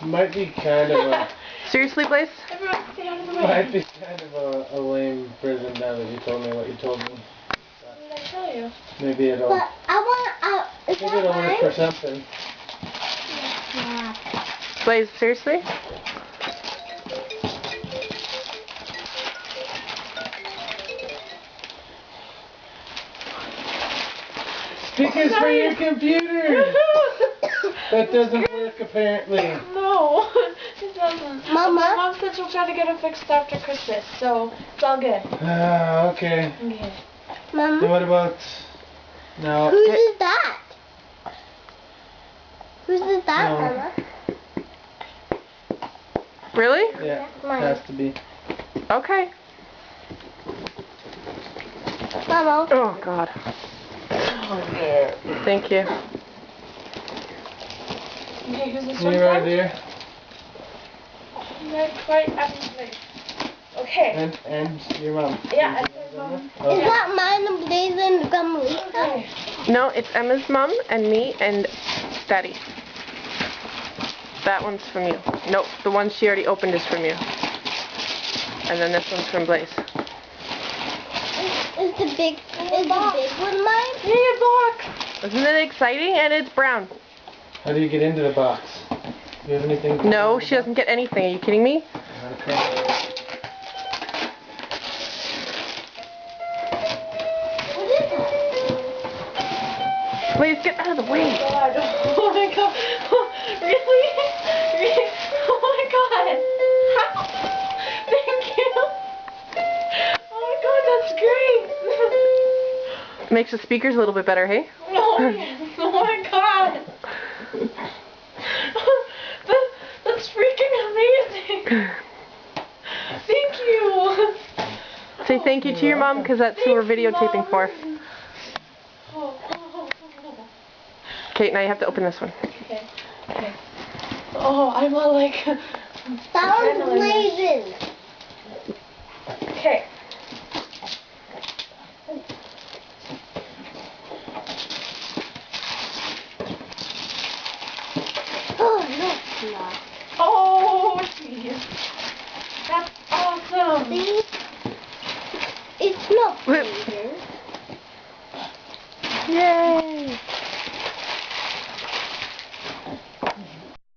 Might be kind of a... Seriously, Blaze? Everyone, get out of the way. Might be kind of a lame prison now that you told me what you told me. What did I tell you? Maybe it'll... But I want, is Maybe that it'll work mine? for something. Yeah. Blaze, seriously? Speakers for your computer! That doesn't work apparently. No, it doesn't. Mama? My mom said she'll try to get it fixed after Christmas, so it's all good. Ah, okay. Okay. Then Mama? what about... No. Whose is that? Whose is that, No. Mama? Really? Yeah, Mine. has to be. Okay. Mama? Oh, God. Oh, dear. Thank you. Okay, who's this one You from? right there? Right after place. Okay. And your mom. Yeah, it says mom. Is Okay. that mine and Blaze and Gumlita? Okay. No, it's Emma's mom and me and Daddy. That one's from you. Nope, the one she already opened is from you. And then this one's from Blaze. Is the big one mine? Hey, a box! Isn't it exciting? And it's brown. How do you get into the box? Do you have anything? No, she doesn't get anything. Are you kidding me? Okay. What is that? Blaze, get out of the way. God. Oh my god. Really? Really? Oh my god. Thank you. Oh my god, that's great. Makes the speakers a little bit better, hey? Oh my god. That's freaking amazing. Thank you. Say thank you to your mom, because that's who we're videotaping for. Okay, now you have to open this one. Okay. Okay. Oh, I'm all like... That one's Blaze's. Okay. Oh, no, it's not. Oh, jeez. That's awesome. See? It's not. Wait,